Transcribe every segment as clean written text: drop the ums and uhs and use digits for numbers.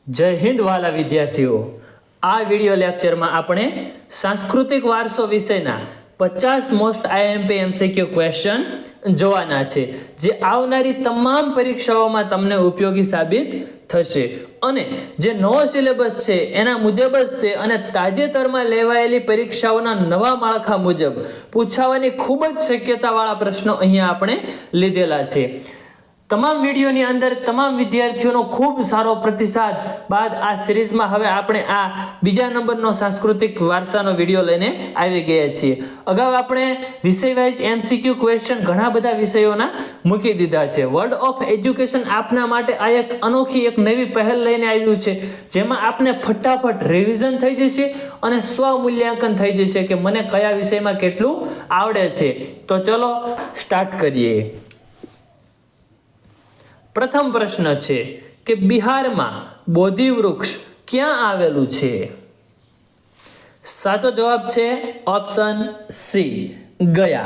જય હિન્દ વાલા વિદ્યાર્થીઓ, આ વિડિયો લેક્ચરમાં આપણે સાંસ્કૃતિક વારસો વિષયના 50 મોસ્ટ આઈએમપી એમસીક્યુ ક્વેશ્ચન જોવાના છે, જે આવનારી તમામ પરીક્ષાઓમાં તમને ઉપયોગી સાબિત થશે અને જે નવો સિલેબસ છે એના મુજબ જ તે અને તાજેતરમાં લેવાયેલી પરીક્ષાઓના નવા માળખા મુજબ પૂછાવાની ખૂબ જ શક્યતાવાળા પ્રશ્નો અહીંયા આપણે લીધેલા છે। તમામ વિડીયોની અંદર તમામ વિદ્યાર્થીઓનો ખૂબ સારો પ્રતિસાદ બાદ આ સિરીઝમાં હવે આપણે આ બીજા નંબરનો સાંસ્કૃતિક વારસાનો વિડીયો લઈને આવી ગયા છીએ। અગાઉ આપણે વિષય વાઇઝ એમસીક્યુ ક્વેશ્ચન ઘણા બધા વિષયોના મૂકી દીધા છે। વર્લ્ડ ઓફ એજ્યુકેશન આપના માટે આ એક અનોખી એક નવી પહેલ લઈને આવ્યું છે, જેમાં આપને ફટાફટ રિવિઝન થઈ જશે અને સ્વમૂલ્યાંકન થઈ જશે કે મને કયા વિષયમાં કેટલું આવડે છે। તો ચલો સ્ટાર્ટ કરીએ। प्रथम प्रश्न है कि बिहार में बोधि वृक्ष क्या आवेलू छे? साचो जवाब है ऑप्शन सी, गया।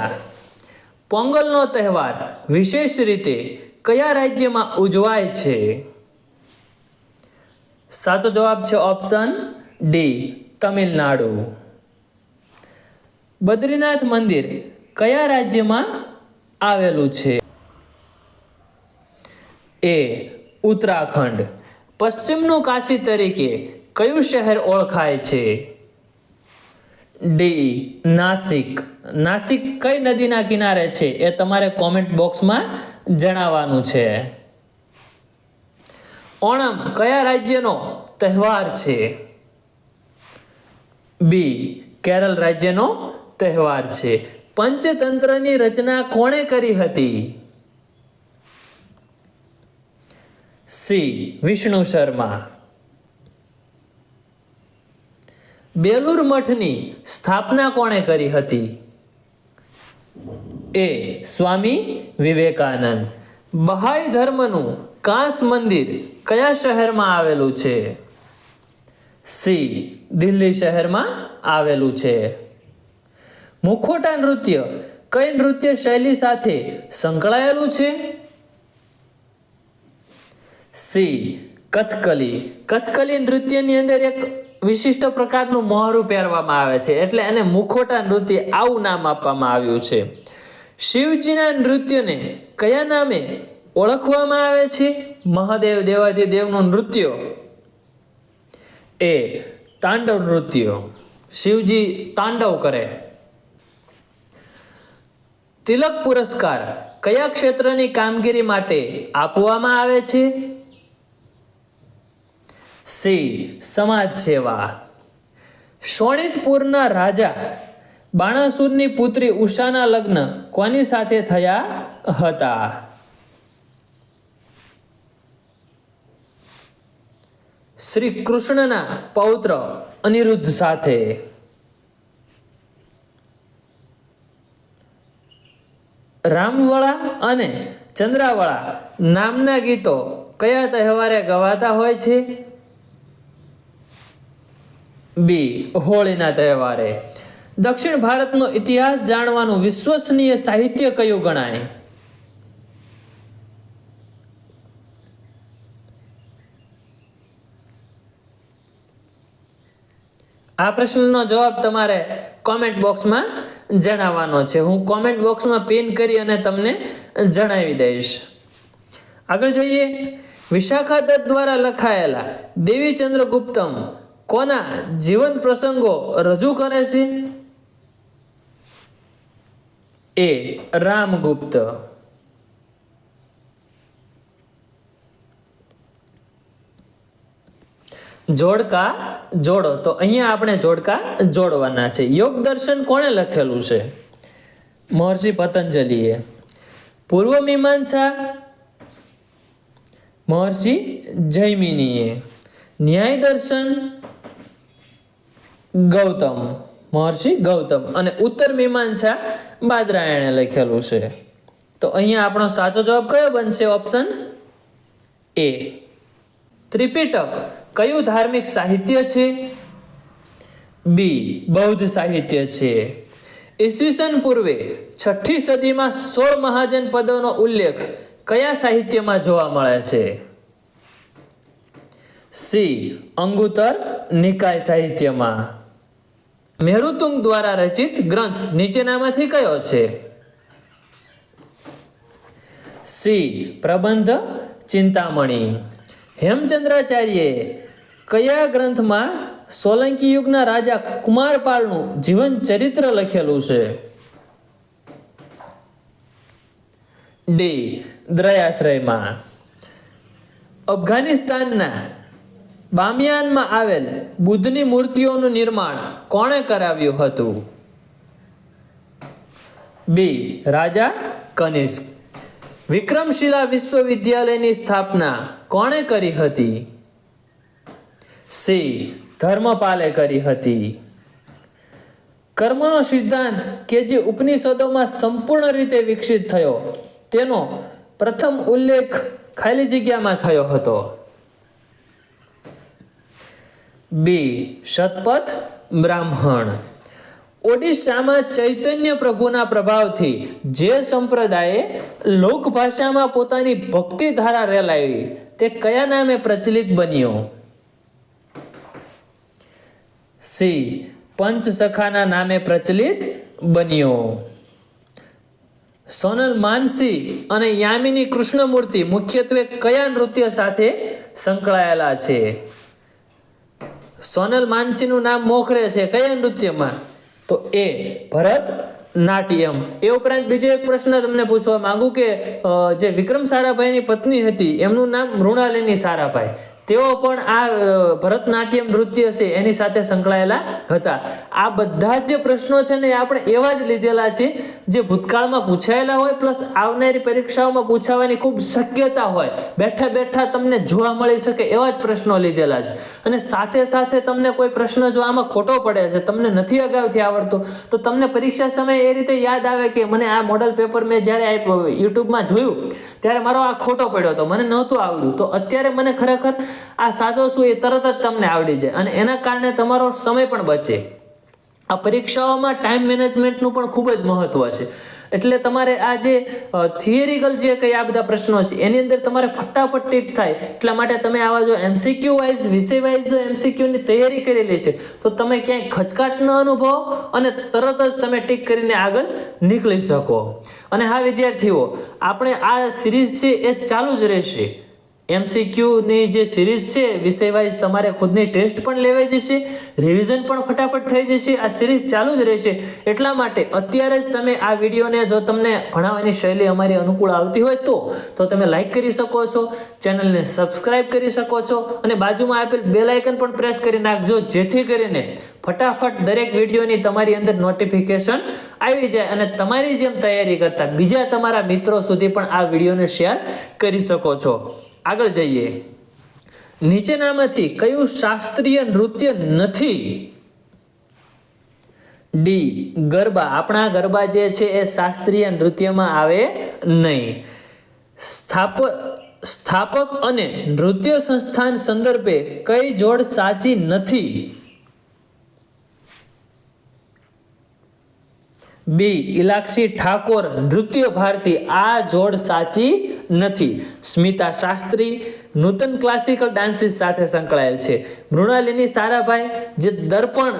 पोंगल नो तहेवार विशेष रीते कया राज्य में उजवाय छे? साचो जवाब है ऑप्शन डी, तमिलनाडु। बद्रीनाथ मंदिर कया राज्य में आवेलू छे? ए, उत्तराखंड। पश्चिमनु काशी तरीके कयु शहर ओळखाय छे? डी, नासिक। नासिक कई नदीना किनारे छे ए तमारे कॉमेंट बॉक्स में जणाववानुं छे। ओणम कया राज्यनो तहेवार छे? बी, केरल राज्यनो तहेवार छे। पंचतंत्रनी रचना कोणे करी हती? सी, विष्णु शर्मा। बेलूर मठनी स्थापना कोणे करी हती? ए, स्वामी विवेकानंद। बहाई धर्मनु कांस मंदिर कया शहर में आवेलू छे? सी, दिल्ली शहर में आवेलू छे। मुखोटा नृत्य कई नृत्य शैली साथे संकळायेलू छे? सी, कथकली। कथकली नृत्यनी अंदर एक विशिष्ट प्रकारનું મોહરું પહેરવામાં આવે છે, એટલે એને મુખોટા નૃત્ય આવું નામ આપવામાં આવ્યું છે। શિવજીના નૃત્યને કયા નામે ઓળખવામાં આવે છે? મહાદેવ દેવાધિદેવનું નૃત્ય એ તાંડવ નૃત્ય, શિવજી તાંડવ કરે। તિલક પુરસ્કાર કયા ક્ષેત્રની કામગીરી માટે આપવામાં આવે છે? सी, समाज सेवा। शोणितपुरना राजा बाणासुरनी पुत्री उषाना लग्न कोनी साथे थया हता? श्री कृष्णना पौत्र अनिरुद्ध साथे। रामवळा अने चंद्रावळा नामना गीतो कया तहेवारे गवाता होय छे? बी, होळीना तहेवारे। दक्षिण भारतनो इतिहास जाणवानुं विश्वसनीय साहित्य कयुं गणाय? आ प्रश्ननो जवाब तमारे कॉमेंट बॉक्स में जणाववानो छे। हूँ कॉमेंट बॉक्स में पिन करी अने तमने जणावी दईश। आगळ जईए। विशाखा दत्त द्वारा लखायेला देवी चंद्रगुप्तम कोना जीवन प्रसंगो रजू करे छे? ए, रामगुप्त। जोड़का जोड़ो, तो अहींया आपणे जोड़का जोड़वाना छे। योग दर्शन कोणे लखेलुं छे? महर्षि पतंजलिए। पूर्व मीमांसा महर्षि जैमिनीए। न्याय दर्शन गौतम, महर्षि गौतम। अने उत्तर मीमांसा बादरायणे लखेलुं छे। तो अहींया आपणो साचो जवाब कयो बनशे? Option A. त्रिपिटक कयुं धार्मिक साहित्य छे? बी, बौद्ध साहित्य छे। ईस्वीसन पूर्वे 6ठी सदीमां 16 महाजन पदोनो उल्लेख कया साहित्यमां जोवा मळे छे? સી અંગુત્તર નિકાય સાહિત્યમાં. મેરુતુંગ દ્વારા રચિત ગ્રંથ નીચેનામાંથી કયો છે? સી પ્રબંધ ચિંતામણી. હેમચંદ્રાચાર્યએ કયા ગ્રંથમાં સોલંકી યુગના રાજા કુમારપાળનું જીવન ચરિત્ર લખેલું છે? ડી દ્રયાશ્રયમાં. અફઘાનિસ્તાનના બામિયાનમાં આવેલ બુદ્ધની મૂર્તિઓનું નિર્માણ કોણે કરાવ્યું હતું? બી રાજા કનિષ્ક. વિક્રમશિલા વિશ્વવિદ્યાલયની સ્થાપના કોણે કરી હતી? સી ધર્મપાલે કરી હતી. કર્મનો સિદ્ધાંત કે જે ઉપનિષદોમાં સંપૂર્ણ રીતે વિકસિત થયો તેનો પ્રથમ ઉલ્લેખ ખાલી જગ્યામાં થયો હતો? બી શતપથ બ્રાહ્મણ. ઓડિશામાં ચૈતન્ય પ્રભુના પ્રભાવથી જે સંપ્રદાયે લોકભાષામાં પોતાની ભક્તિ ધારા રેલાવી તે કયા નામે પ્રચલિત બન્યો? સી પંચસખાના નામે પ્રચલિત બન્યો. સોનલ માનસી અને યામિની કૃષ્ણમૂર્તિ મુખ્યત્વે કયા નૃત્ય સાથે સંકળાયેલા છે? સોનલ માનસીનું નામ મોખરે છે કયા નૃત્યમાં? તો એ ભરત નાટ્યમ. એ ઉપરાંત બીજો એક પ્રશ્ન તમને પૂછવા માંગુ કે જે વિક્રમ સારાભાઈની પત્ની હતી એમનું નામ મૃણાલિની સારાભાઈ. તેઓ પણ આ ભરતનાટ્યમ નૃત્ય છે એની સાથે સંકળાયેલા હતા. આ બધા જ જે પ્રશ્નો છે ને એ આપણે એવા જ લીધેલા છે જે ભૂતકાળમાં પૂછાયેલા હોય પ્લસ આવનારી પરીક્ષાઓમાં પૂછાવાની ખૂબ શક્યતા હોય. બેઠા બેઠા તમને જોવા મળી શકે એવા જ પ્રશ્નો લીધેલા છે. અને સાથે સાથે તમને કોઈ પ્રશ્ન જો આમાં ખોટો પડે છે, તમને નથી અગાઉથી આવડતો, તો તમને પરીક્ષા સમયે એ રીતે યાદ આવે કે મને આ મોડલ પેપર મેં જ્યારે યુટ્યુબમાં જોયું ત્યારે મારો આ ખોટો પડ્યો હતો, મને નહોતું આવડ્યું, તો અત્યારે મને ખરેખર આ સાચો શું એ તરત જ તમને આવડી જાય અને એના કારણે તમારો સમય પણ બચે. આ પરીક્ષાઓમાં ટાઈમ મેનેજમેન્ટનું પણ ખૂબ જ મહત્વ છે. એટલે તમારે આ જે થિયરિકલ જે કંઈ આ બધા પ્રશ્નો છે એની અંદર તમારે ફટાફટ ટીક થાય. એટલા માટે તમે આવા જો એમસીક્યુ વાઇઝ વિષય વાઇઝ જો એમસીક્યુની તૈયારી કરેલી છે તો તમે ક્યાંય ખચકાટ ન અનુભવો અને તરત જ તમે ટીક કરીને આગળ નીકળી શકો. અને હા વિદ્યાર્થીઓ, આપણે આ સિરીઝ છે એ ચાલુ જ રહેશે. એમસીક્યુની જે સિરીઝ છે વિષય વાઇઝ તમારે ખુદની ટેસ્ટ પણ લેવાઈ જશે, રિવિઝન પણ ફટાફટ થઈ જશે. આ સિરીઝ ચાલુ જ રહેશે. એટલા માટે અત્યારે જ તમે આ વિડીયોને જો તમને ભણાવવાની શૈલી અમારી અનુકૂળ આવતી હોય તો તમે લાઈક કરી શકો છો, ચેનલને સબસ્ક્રાઇબ કરી શકો છો અને બાજુમાં આપેલ બેલ આઇકન પણ પ્રેસ કરી નાખજો, જેથી કરીને ફટાફટ દરેક વિડીયોની તમારી અંદર નોટિફિકેશન આવી જાય અને તમારી જેમ તૈયારી કરતા બીજા તમારા મિત્રો સુધી પણ આ વિડીયોને શેર કરી શકો છો. આગળ જઈએ. નીચેનામાંથી કયું શાસ્ત્રીય નૃત્ય નથી? ડી ગરબા. આપણા ગરબા જે છે એ શાસ્ત્રીય નૃત્યમાં આવે નહીં. સ્થાપક અને નૃત્ય સંસ્થાન સંદર્ભે કઈ જોડ સાચી નથી? બી ઇલાક્ષી ઠાકોર નૃત્ય ભારતી. આ જોડ સાચી નથી. સ્મિતા શાસ્ત્રી નૂતન ક્લાસિકલ ડાન્સીસ સાથે સંકળાયેલ છે. મૃણાલિની સારાભાઈ જે દર્પણ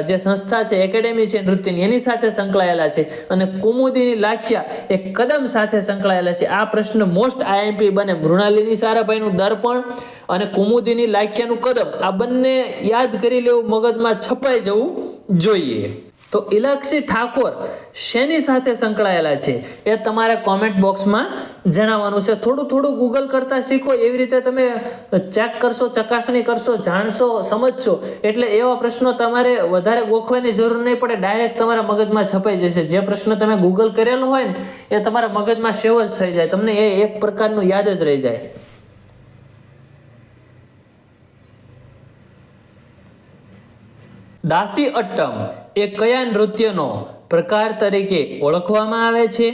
જે સંસ્થા છે, એકેડેમી છે નૃત્યની, એની સાથે સંકળાયેલા છે. અને કુમુદિની લાખિયા એ કદમ સાથે સંકળાયેલા છે. આ પ્રશ્ન મોસ્ટ આઈએમપી બને. મૃણાલિની સારાભાઈનું દર્પણ અને કુમુદિની લાખિયાનું કદમ, આ બંને યાદ કરી લેવું, મગજમાં છપાઈ જવું જોઈએ. તો ઇલાક્ષી ઠાકોર શેની સાથે સંકળાયેલા છે એ તમારે કોમેન્ટ બોક્સમાં જણાવવાનું છે. થોડું ગૂગલ કરતા શીખો, એવી રીતે તમે ચેક કરશો, ચકાસણી કરશો, જાણશો, સમજશો, એટલે એવા પ્રશ્નો તમારે વધારે ગોખવાની જરૂર નહીં પડે, ડાયરેક્ટ તમારા મગજમાં છપાઈ જશે. જે પ્રશ્ન તમે ગૂગલ કરેલો હોય ને એ તમારા મગજમાં સેવ જ થઈ જાય, તમને એ એક પ્રકારનું યાદ જ રહી જાય. દાસી અટ્ટમ એ કયા નૃત્યનો પ્રકાર તરીકે ઓળખવામાં આવે છે?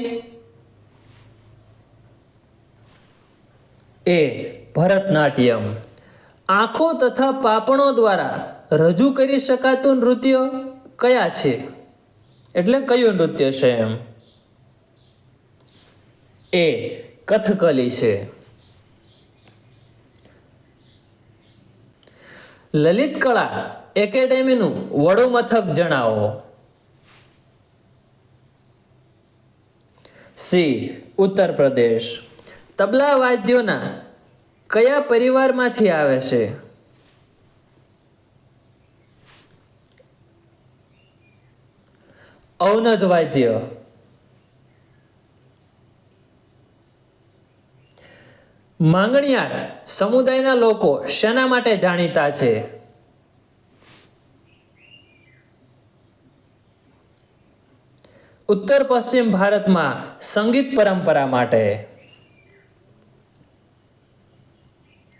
એ ભરતનાટ્યમ. આંખો તથા પાપણો દ્વારા રજૂ કરી શકાતું નૃત્ય કયા છે? એટલે કયું નૃત્ય છે એમ? એ કથકલી છે. લલિત કળા એકેડેમીનું વડું મથક જણાવો. સી. ઉત્તર પ્રદેશ. તબલા વાદ્યોના કયા પરિવારમાંથી આવે છે? અવનદ વાદ્ય. માંગણિયાર સમુદાયના લોકો શેના માટે જાણીતા છે? ઉત્તર પશ્ચિમ ભારતમાં સંગીત પરંપરા માટે.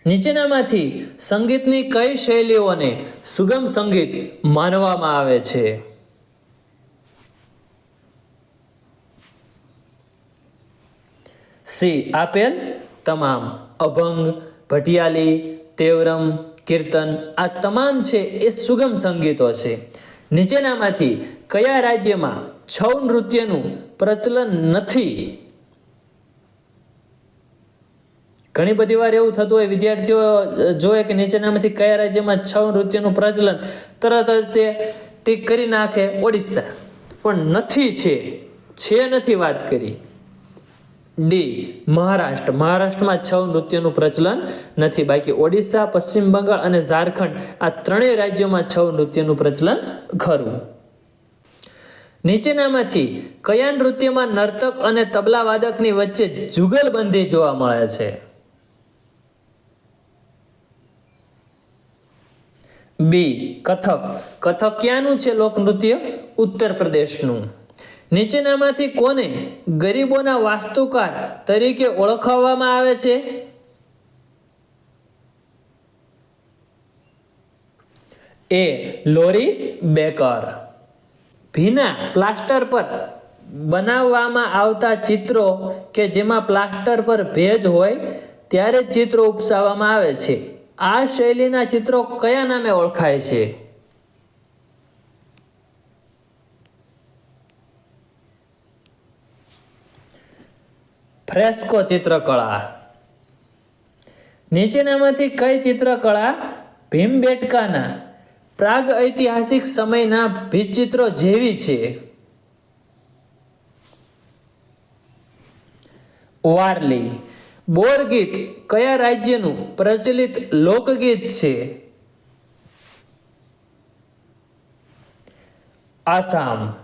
નીચેનામાંથી સંગીતની કઈ શૈલીઓને સુગમ સંગીત માનવામાં આવે છે? સી. આપેલ તમામ. અભંગ, ભટિયાલી, તેવરમ, કીર્તન આ તમામ છે એ સુગમ સંગીતો છે. નીચેનામાંથી કયા રાજ્યમાં છૌ નૃત્યનું પ્રચલન નથી? ઘણી બધી વાર એવું થતું હોય, વિદ્યાર્થીઓ જોવે કે નીચેનામાંથી કયા રાજ્યમાં છૌ નૃત્યનું પ્રચલન, તરત જ તે ટીક કરી નાખે ઓડિશા. પણ નથી, છે નથી વાત કરી. ડી. મહારાષ્ટ્ર. મહારાષ્ટ્રમાં છૌ નૃત્યનું પ્રચલન નથી. બાકી ઓડિશા, પશ્ચિમ બંગાળ અને ઝારખંડ આ ત્રણેય રાજ્યોમાં છૌ નૃત્યનું પ્રચલન ખરું. નીચેનામાંથી કયા નૃત્યમાં નર્તક અને તબલા વાદકની વચ્ચે જુગલબંધી જોવા મળે છે? બી. કથક. કથક ક્યાંનું છે લોકનૃત્ય? ઉત્તર પ્રદેશનું. નીચેનામાંથી કોને ગરીબોના વાસ્તુકાર તરીકે ઓળખવામાં આવે છે? એ. લોરી બેકર. ભીના પ્લાસ્ટર પર બનાવવામાં આવતા ચિત્રો કે જેમાં પ્લાસ્ટર પર ભેજ હોય ત્યારે ચિત્રો ઉપસાવવામાં આવે છે. આ શૈલીના ચિત્રો કયા નામે ઓળખાય છે? ફ્રેસ્કો ચિત્રકળા. નીચેનામાંથી કઈ ચિત્રકળા ભીમબેટકાના પ્રાગ ઐતિહાસિક સમયના ભીંતચિત્રો જેવી છે? વારલી. બોર ગીત કયા રાજ્યનું પ્રચલિત લોકગીત છે? આસામ.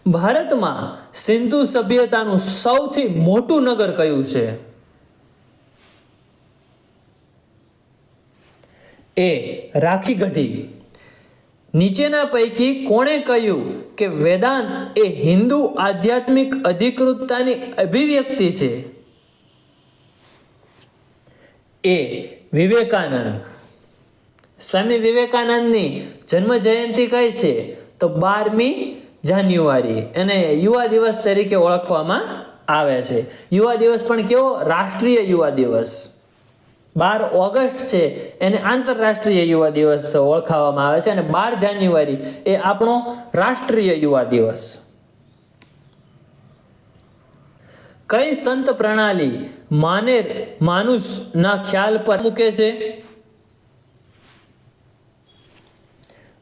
ભારતમાં સિંધુ સભ્યતાનું સૌથી મોટું નગર કયું છે? એ. રાખીગઢી. નીચેના પૈકી કોણે કહ્યું કે વેદાંત એ હિન્દુ આધ્યાત્મિક અધિકૃતતાની અભિવ્યક્તિ છે? એ. વિવેકાનંદ. સ્વામી વિવેકાનંદની જન્મ જયંતિ કઈ છે? તો 12મી જાન્યુઆરી. એને યુવા દિવસ તરીકે ઓળખવામાં આવે છે. યુવા દિવસ પણ કેવો? રાષ્ટ્રીય યુવા દિવસ. 12 ઓગસ્ટ છે એને આંતરરાષ્ટ્રીય યુવા દિવસ ઓળખાવામાં આવે છે અને 12 જાન્યુઆરી એ આપણો રાષ્ટ્રીય યુવા દિવસ. કઈ સંત પ્રણાલી માનેર માનુષના ખ્યાલ પર મૂકે છે?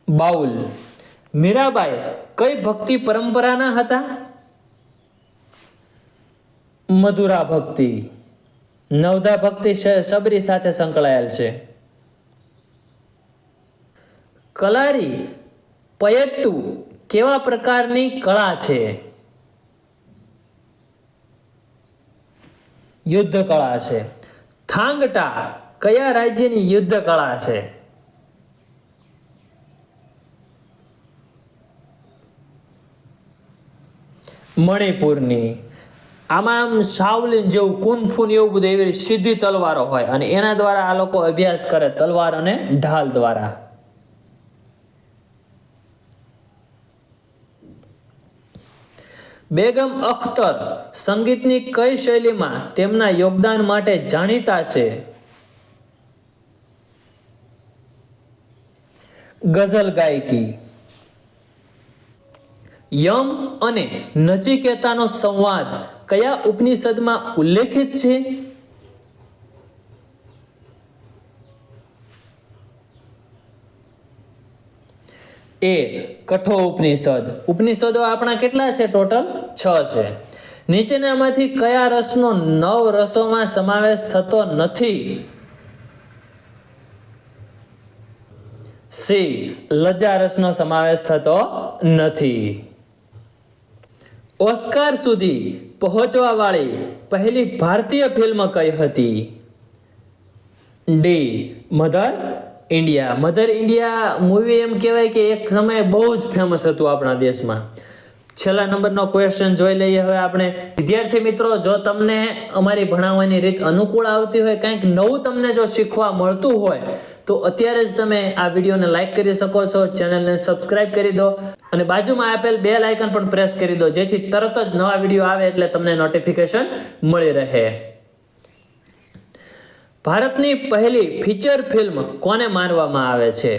બાઉલ. મીરાબાઈ કઈ ભક્તિ પરંપરાના હતા? મધુરા ભક્તિ. નવધા ભક્તિ સબરી સાથે સંકળાયેલ છે. કલારી પયટ્ટુ કેવા પ્રકારની કળા છે? યુદ્ધ કળા છે. થાંગટા કયા રાજ્યની યુદ્ધ કળા છે? મણિપુરની. આમાં આમ શાવલિન જેવું કુનફુન એવું બધું એવી સીધી તલવારો હોય અને એના દ્વારા આ લોકો અભ્યાસ કરે, તલવાર અને ઢાલ દ્વારા. બેગમ અખ્તર સંગીતની કઈ શૈલીમાં તેમના યોગદાન માટે જાણીતા છે? ગઝલ ગાયકી. યમ અને નચિકેતાનો સંવાદ કયા ઉપનિષદમાં ઉલ્લેખિત છે? એ કઠોપનિષદ. ઉપનિષદો આપણા કેટલા છે? ટોટલ 6 છે. નીચેનામાંથી કયા રસનો 9 રસોમાં સમાવેશ થતો નથી? સી. લજ્જા રસનો સમાવેશ થતો નથી. ઓસ્કાર સુધી પહોંચવા વાળી પહેલી ભારતીય ફિલ્મ કઈ હતી? D. Mother India. Mother India movie એમ કહેવાય કે એક સમયે બહુ જ ફેમસ હતું આપણા દેશમાં. છેલ્લા નંબરનો ક્વેશ્ચન જોઈ લઈએ હવે આપણે. વિદ્યાર્થી મિત્રો, જો તમને અમારી ભણાવવાની રીત અનુકૂળ આવતી હોય, કંઈક નવું તમને જો શીખવા મળતું હોય, તો અત્યારે જ તમે આ વિડીયોને લાઈક કરી શકો છો, ચેનલને સબસ્ક્રાઇબ કરી દો અને બાજુમાં આપેલ બેલ આઇકન પણ પ્રેસ કરી દો, જેથી તરત જ નવા વિડીયો આવે એટલે તમને નોટિફિકેશન મળી રહે. ભારતની પહેલી ફીચર ફિલ્મ કોને માનવામાં આવે છે?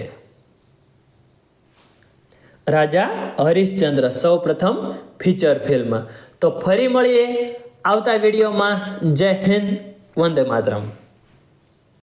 રાજા હરિશ્ચંદ્ર સૌ પ્રથમ ફીચર ફિલ્મ. તો ફરી મળીએ આવતા વિડીયોમાં. જય હિન્દ, વંદે માતરમ.